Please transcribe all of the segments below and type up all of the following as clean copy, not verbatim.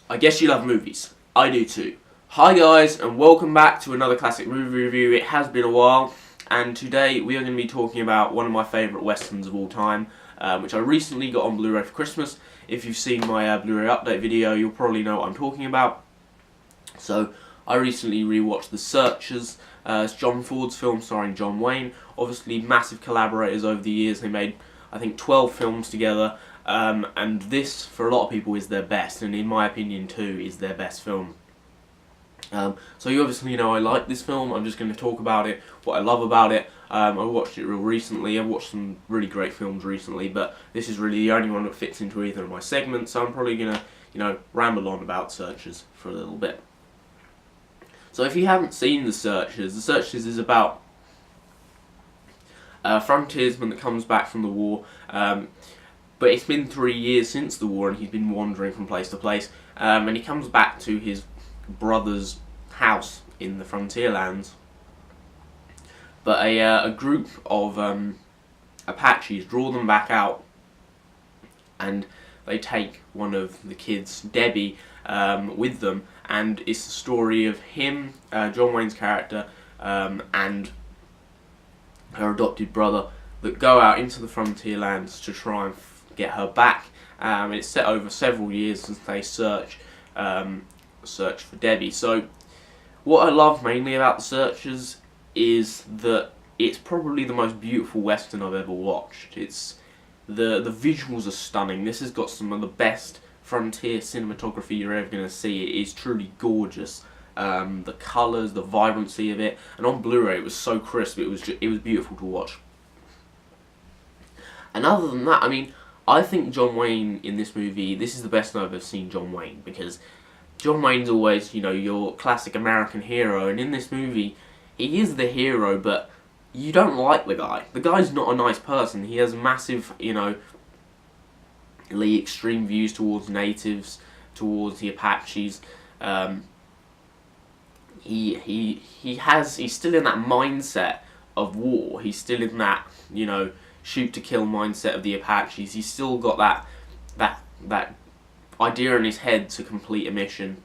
I guess you love movies. I do too. Hi guys, and welcome back to another classic movie review. It has been a while, and today we are going to be talking about one of my favourite westerns of all time, which I recently got on Blu-ray for Christmas. If you've seen my Blu-ray update video, you'll probably know what I'm talking about. So, I recently rewatched The Searchers. It's John Ford's film starring John Wayne. Obviously, massive collaborators over the years. They made, I think, 12 films together. And this, for a lot of people, is their best, and in my opinion too, is their best film. So you obviously know I like this film. I'm just going to talk about it, what I love about it. I watched it real recently. I've watched some really great films recently, but this is really the only one that fits into either of my segments, so I'm probably going to, ramble on about Searchers for a little bit. So if you haven't seen The Searchers is about a frontiersman that comes back from the war. But it's been 3 years since the war, and he's been wandering from place to place. And he comes back to his brother's house in the frontier lands. But a group of Apaches draw them back out, and they take one of the kids, Debbie, with them. And it's the story of him, John Wayne's character, and her adopted brother, that go out into the frontier lands to try and get her back. It's set over several years as they search for Debbie. So what I love mainly about The Searchers is that it's probably the most beautiful western I've ever watched. It's the visuals are stunning. This has got some of the best frontier cinematography you're ever going to see. It is truly gorgeous. The colours, the vibrancy of it, and on Blu-ray it was so crisp. It was beautiful to watch. And other than that, I think John Wayne in this movie, this is the best I've ever seen John Wayne, because John Wayne's always, your classic American hero, and in this movie, he is the hero, but you don't like the guy. The guy's not a nice person. He has massive, extreme views towards natives, towards the Apaches. He's still in that mindset of war. He's still in that, shoot to kill mindset of the Apaches. He's still got that idea in his head to complete a mission,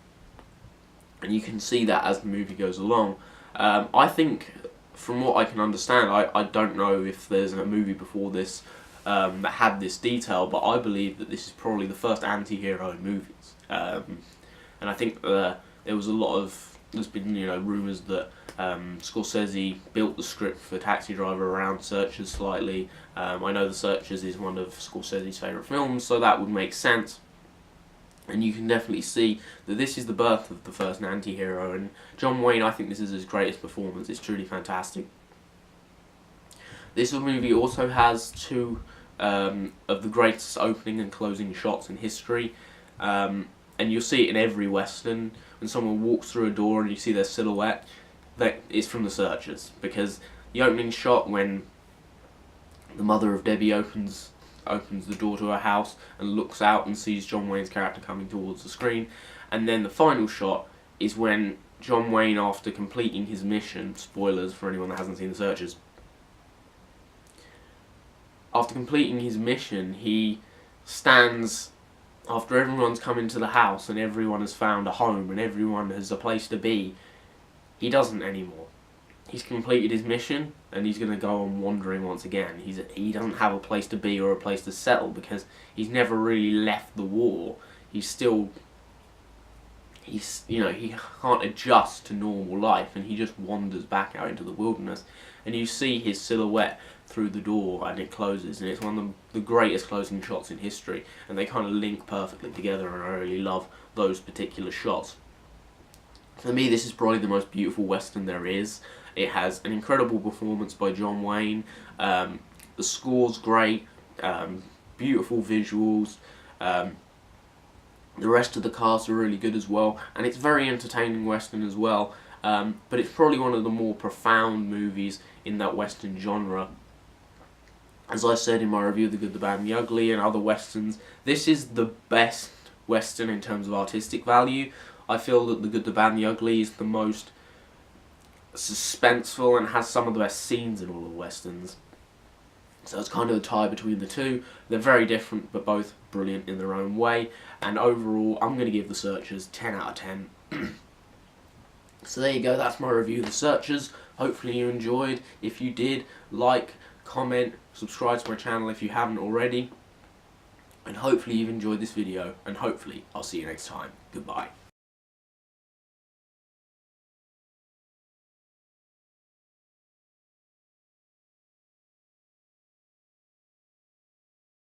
and you can see that as the movie goes along. I think, from what I can understand, I don't know if there's a movie before this that had this detail, but I believe that this is probably the first anti-hero in movies. And I think there's been rumours that Scorsese built the script for Taxi Driver around Searchers slightly. I know The Searchers is one of Scorsese's favourite films, so that would make sense. And you can definitely see that this is the birth of the first anti-hero, and John Wayne, I think this is his greatest performance. It's truly fantastic. This movie also has two of the greatest opening and closing shots in history. And you'll see it in every western. When someone walks through a door and you see their silhouette, that is from The Searchers, because the opening shot when the mother of Debbie opens the door to her house and looks out and sees John Wayne's character coming towards the screen, and then the final shot is when John Wayne, after completing his mission, spoilers for anyone that hasn't seen The Searchers, after completing his mission, he stands, after everyone's come into the house and everyone has found a home and everyone has a place to be, he doesn't anymore. He's completed his mission and he's going to go on wandering once again. He doesn't have a place to be or a place to settle, because he's never really left the war. He can't adjust to normal life, and he just wanders back out into the wilderness. And you see his silhouette through the door and it closes, and it's one of the greatest closing shots in history, and they kind of link perfectly together, and I really love those particular shots. For me, this is probably the most beautiful western there is. It has an incredible performance by John Wayne. The score's great, beautiful visuals. The rest of the cast are really good as well, and it's very entertaining western as well. But it's probably one of the more profound movies in that western genre. As I said in my review of The Good, the Bad and the Ugly and other westerns, this is the best western in terms of artistic value. I feel that The Good, the Bad and the Ugly is the most suspenseful and has some of the best scenes in all of westerns. So it's kind of a tie between the two. They're very different, but both brilliant in their own way. And overall, I'm going to give The Searchers 10 out of 10. So there you go, that's my review of The Searchers. Hopefully you enjoyed. If you did, like, comment, subscribe to my channel if you haven't already. And hopefully you've enjoyed this video, and hopefully I'll see you next time. Goodbye.